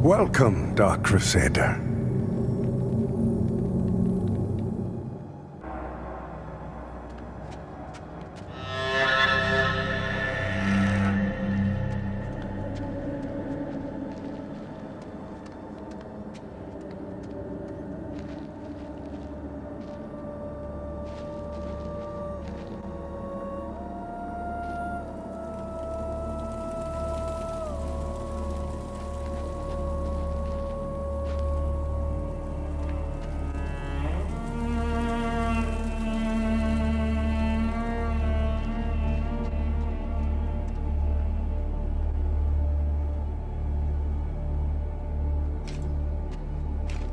Welcome, Dark Crusader.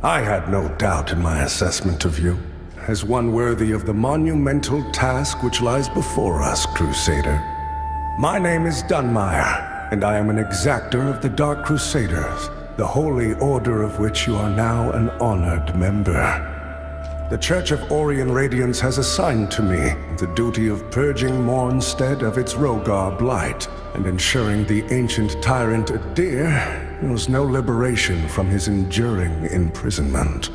I had no doubt in my assessment of you, as one worthy of the monumental task which lies before us, Crusader. My name is Dunmire, and I am an exactor of the Dark Crusaders, the holy order of which you are now an honored member. The Church of Orient Radiance has assigned to me the duty of purging Mornstead of its Rogar blight, and ensuring the ancient tyrant Adir knows no liberation from his enduring imprisonment.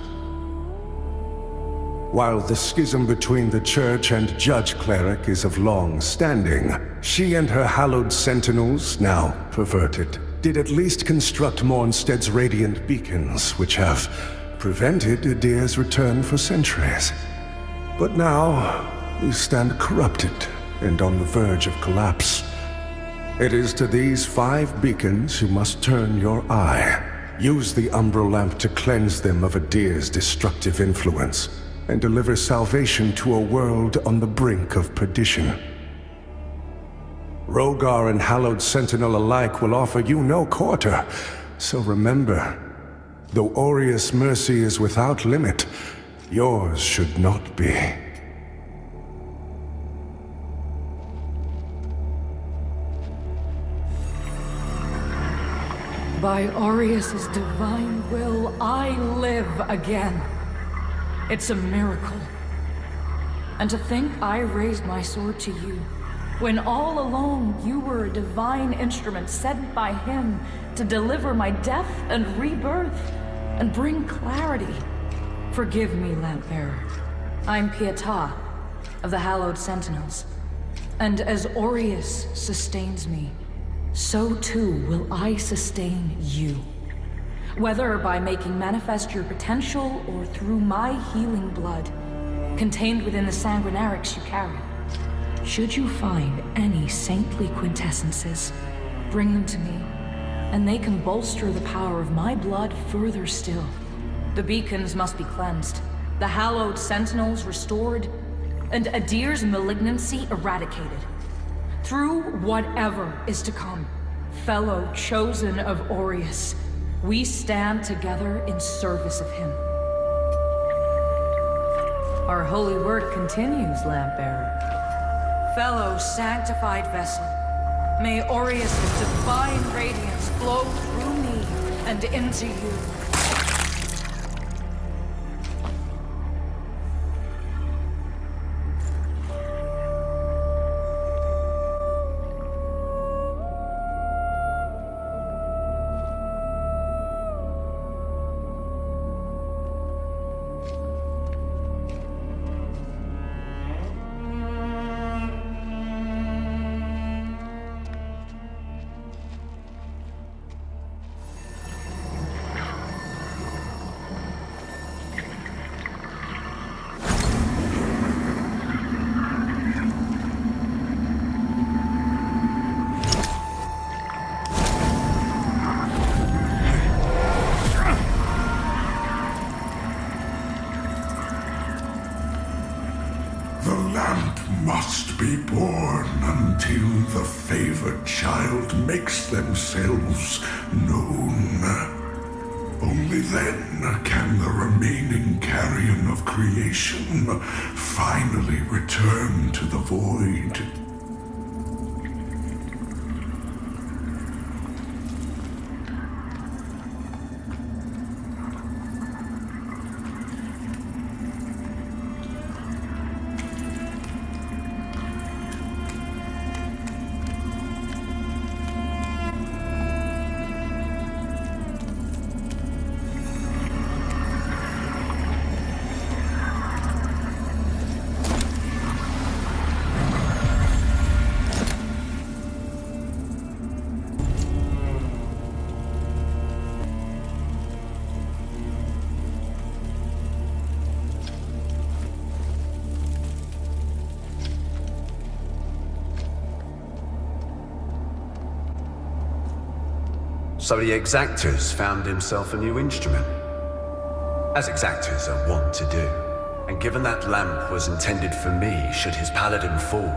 While the schism between the Church and Judge Cleric is of long standing, she and her hallowed sentinels, now perverted, did at least construct Mornstead's radiant beacons, which have prevented Adir's return for centuries. But now, we stand corrupted and on the verge of collapse. It is to these 5 beacons you must turn your eye. Use the Umbral Lamp to cleanse them of Adir's destructive influence, and deliver salvation to a world on the brink of perdition. Rogar and Hallowed Sentinel alike will offer you no quarter, so remember, though Aureus' mercy is without limit, yours should not be. By Aureus' divine will, I live again. It's a miracle. And to think I raised my sword to you, when all along you were a divine instrument sent by him to deliver my death and rebirth, and bring clarity. Forgive me, Lampbearer. I'm Pietà, of the Hallowed Sentinels. And as Aureus sustains me, so too will I sustain you. Whether by making manifest your potential or through my healing blood, contained within the sanguinarics you carry. Should you find any saintly quintessences, bring them to me, and they can bolster the power of my blood further still. The beacons must be cleansed, the hallowed sentinels restored, and Adir's malignancy eradicated. Through whatever is to come, fellow chosen of Aureus, we stand together in service of him. Our holy work continues, Lampbearer. Fellow sanctified vessel, may Aureus' divine radiance flow through me and into you. Must be born until the favored child makes themselves known. Only then can the remaining carrion of creation finally return to the void. So the exactors found himself a new instrument, as exactors are wont to do. And given that lamp was intended for me should his paladin fall,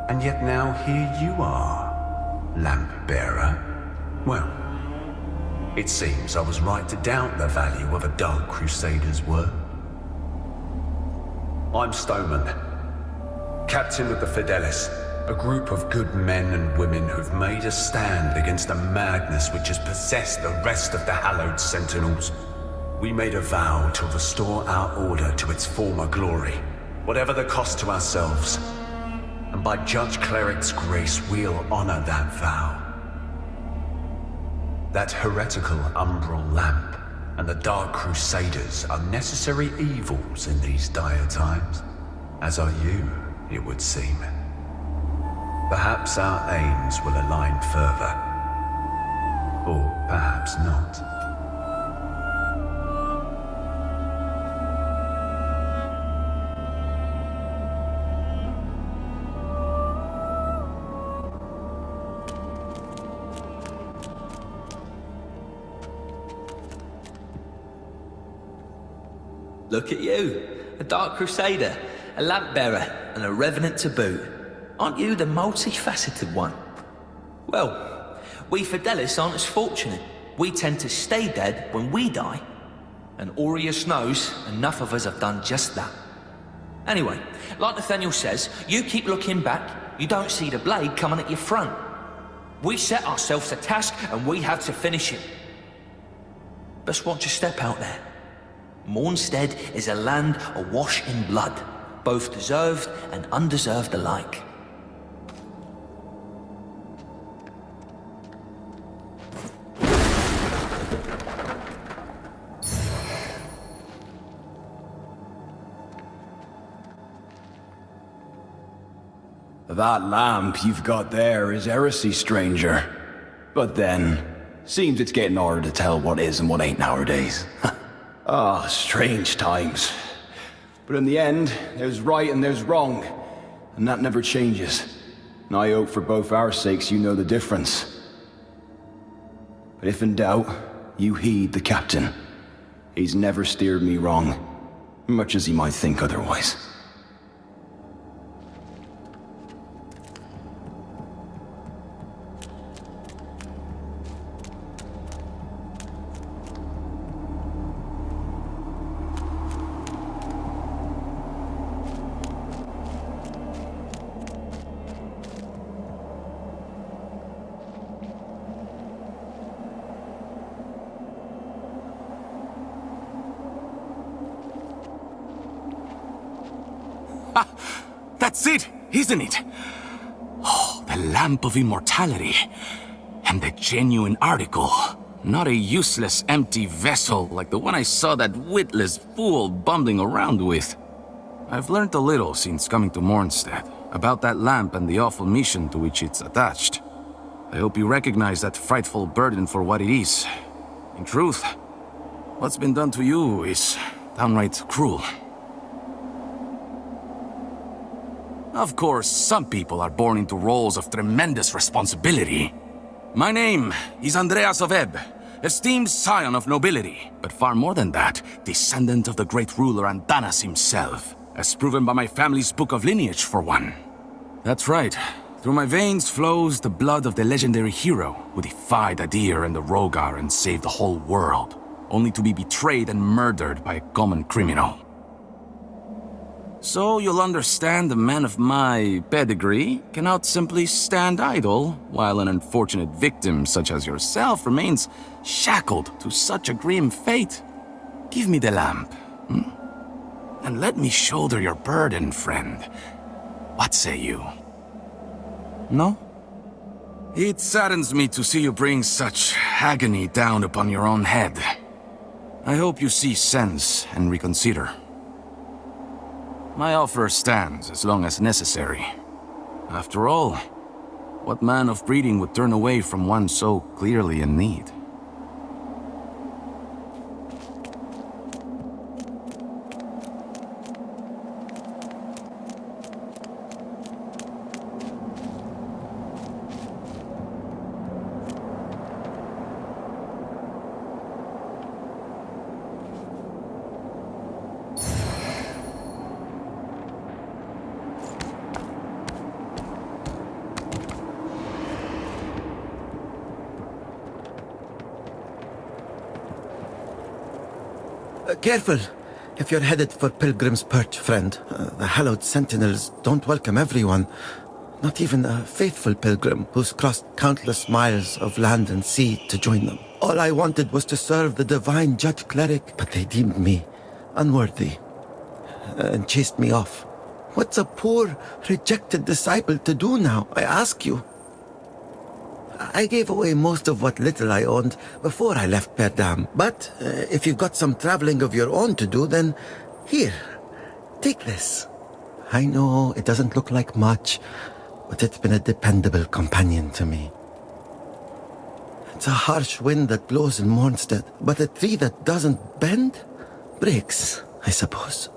and yet now here you are, lamp bearer. Well, it seems I was right to doubt the value of a Dark Crusader's work. I'm Stoneman, captain of the Fidelis, a group of good men and women who've made a stand against the madness which has possessed the rest of the hallowed Sentinels. We made a vow to restore our order to its former glory, whatever the cost to ourselves. And by Judge Cleric's grace, we'll honor that vow. That heretical umbral lamp and the Dark Crusaders are necessary evils in these dire times, as are you, it would seem. Perhaps our aims will align further, or perhaps not. Look at you, a Dark Crusader, a lamp bearer, and a revenant to boot. Aren't you the multifaceted one? Well, we Fidelis aren't as fortunate. We tend to stay dead when we die. And Aureus knows enough of us have done just that. Anyway, like Nathaniel says, you keep looking back, you don't see the blade coming at your front. We set ourselves a task and we have to finish it. Best watch your step out there. Mornstead is a land awash in blood, both deserved and undeserved alike. That lamp you've got there is heresy, stranger. But then, seems it's getting harder to tell what is and what ain't nowadays. Ah, strange times. But in the end, there's right and there's wrong, and that never changes. And I hope for both our sakes you know the difference. But if in doubt, you heed the captain. He's never steered me wrong, much as he might think otherwise. That's it, isn't it? Oh, the Lamp of Immortality. And the genuine article. Not a useless, empty vessel like the one I saw that witless fool bumbling around with. I've learned a little since coming to Mornstead about that lamp and the awful mission to which it's attached. I hope you recognize that frightful burden for what it is. In truth, what's been done to you is downright cruel. Of course, some people are born into roles of tremendous responsibility. My name is Andreas of Ebb, esteemed scion of nobility, but far more than that, descendant of the great ruler Antanas himself, as proven by my family's book of lineage, for one. That's right. Through my veins flows the blood of the legendary hero who defied Adir and the Rogar and saved the whole world, only to be betrayed and murdered by a common criminal. So you'll understand a man of my pedigree cannot simply stand idle while an unfortunate victim such as yourself remains shackled to such a grim fate. Give me the lamp, and let me shoulder your burden, friend. What say you? No? It saddens me to see you bring such agony down upon your own head. I hope you see sense and reconsider. My offer stands as long as necessary. After all, what man of breeding would turn away from one so clearly in need? Careful! If you're headed for Pilgrim's Perch, friend. The hallowed sentinels don't welcome everyone. Not even a faithful pilgrim who's crossed countless miles of land and sea to join them. All I wanted was to serve the divine judge cleric, but they deemed me unworthy and chased me off. What's a poor, rejected disciple to do now, I ask you? I gave away most of what little I owned before I left Perdam. But if you've got some traveling of your own to do, then here, take this. I know it doesn't look like much, but it's been a dependable companion to me. It's a harsh wind that blows in Mornstead, but a tree that doesn't bend breaks, I suppose.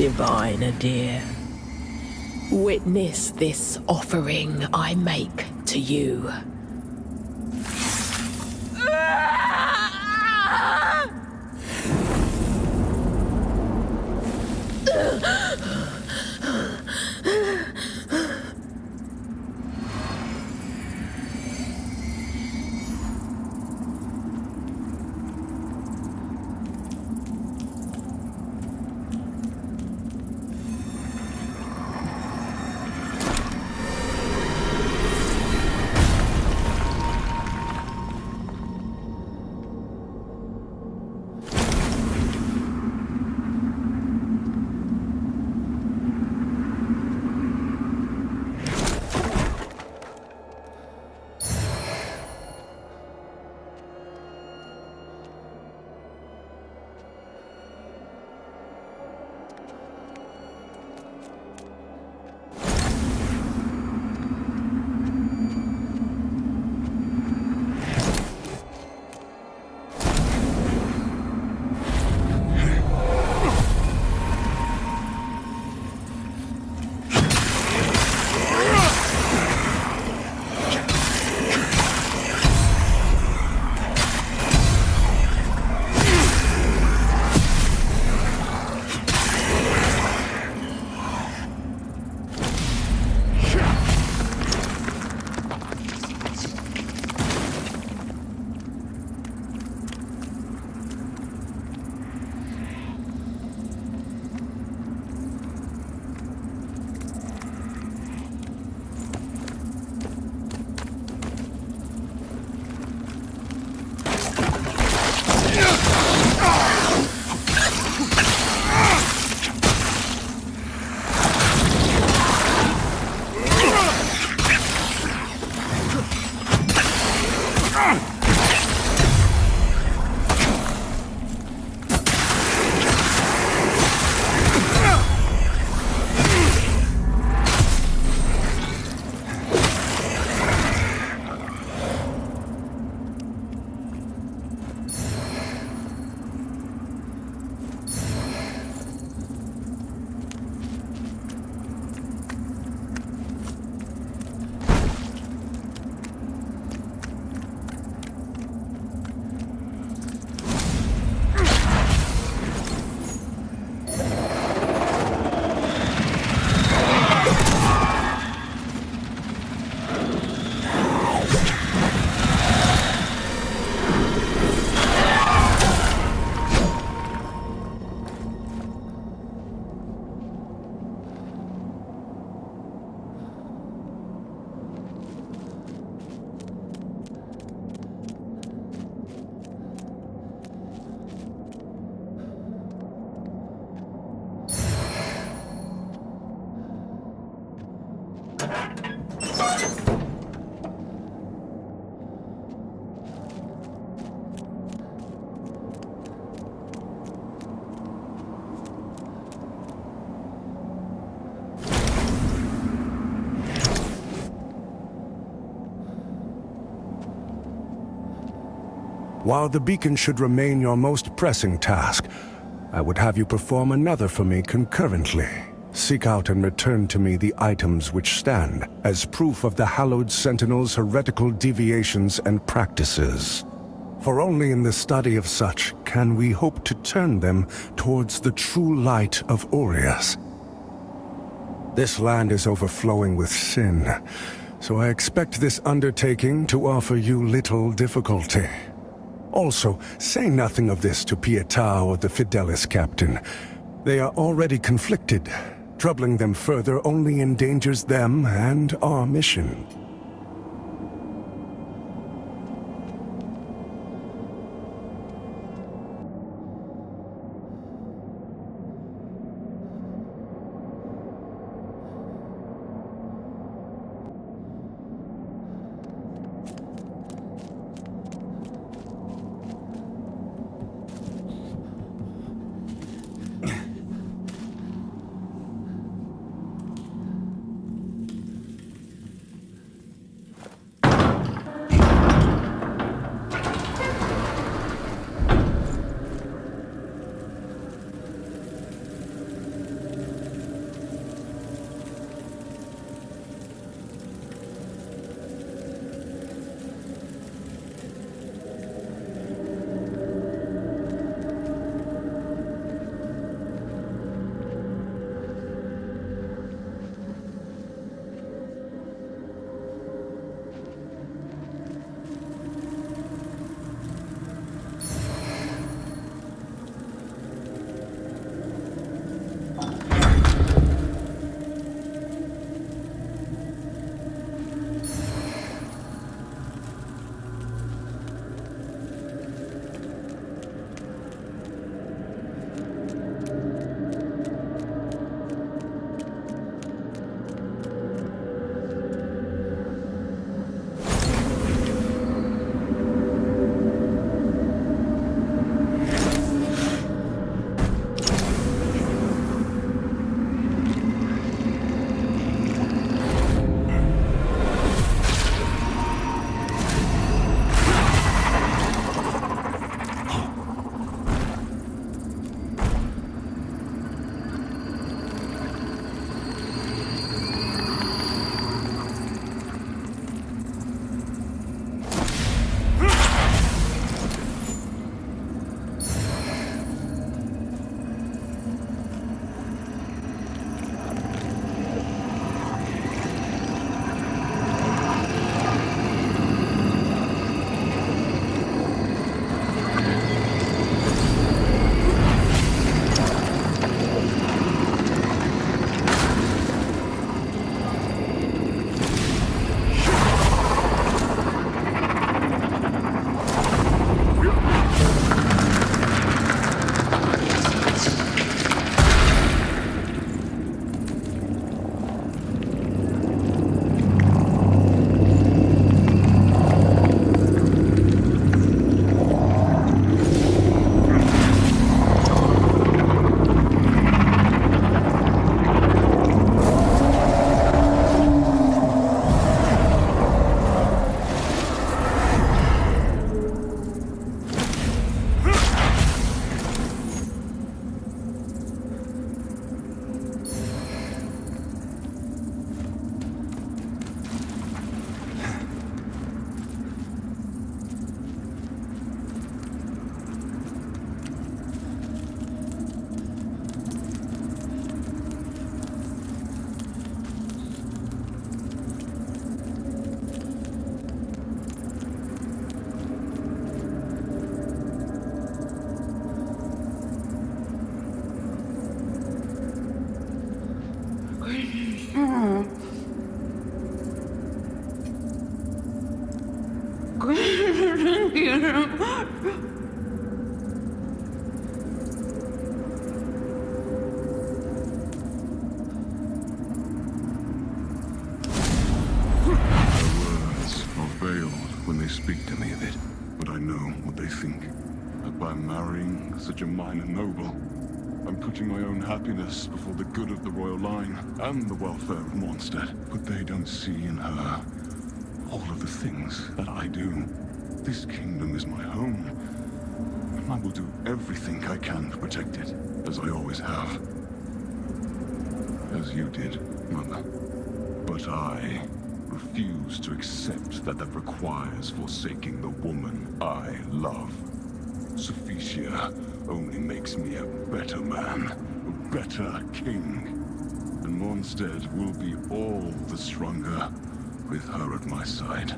Diviner dear, witness this offering I make to you. While the beacon should remain your most pressing task, I would have you perform another for me concurrently. Seek out and return to me the items which stand as proof of the Hallowed Sentinel's heretical deviations and practices. For only in the study of such can we hope to turn them towards the true light of Aureus. This land is overflowing with sin, so I expect this undertaking to offer you little difficulty. Also, say nothing of this to Pietà or the Fidelis captain. They are already conflicted. Troubling them further only endangers them and our mission. When they speak to me of it, but I know what they think. That by marrying such a minor noble, I'm putting my own happiness before the good of the royal line and the welfare of Mornstead. But they don't see in her all of the things that I do. This kingdom is my home, and I will do everything I can to protect it, as I always have. As you did, Mother. But I refuse to accept that requires forsaking the woman I love. Sophicia only makes me a better man, a better king. And Mornstead will be all the stronger with her at my side.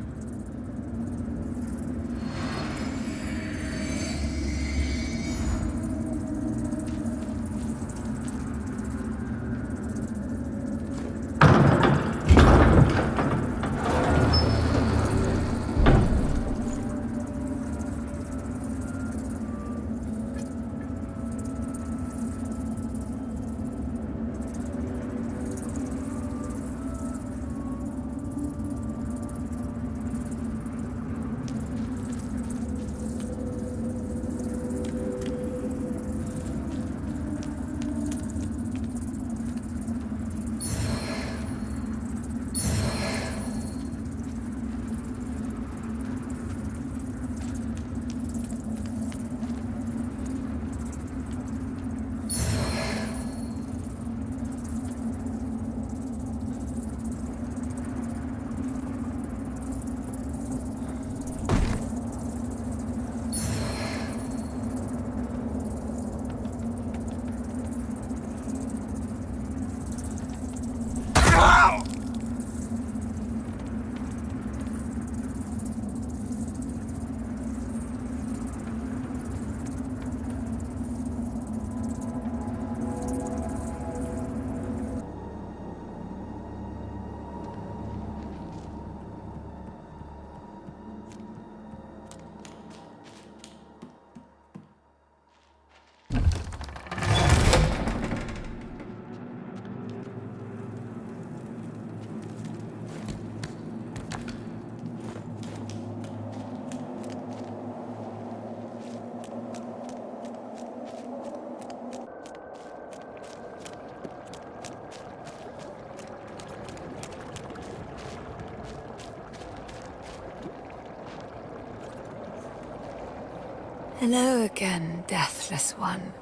Hello again, deathless one.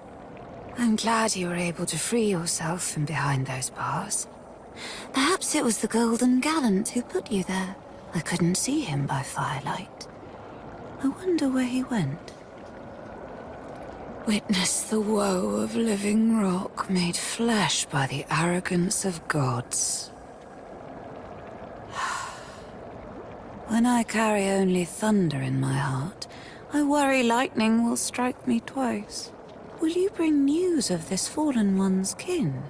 I'm glad you were able to free yourself from behind those bars. Perhaps it was the Golden Gallant who put you there. I couldn't see him by firelight. I wonder where he went. Witness the woe of living rock made flesh by the arrogance of gods. When I carry only thunder in my heart, I worry lightning will strike me twice. Will you bring news of this fallen one's kin?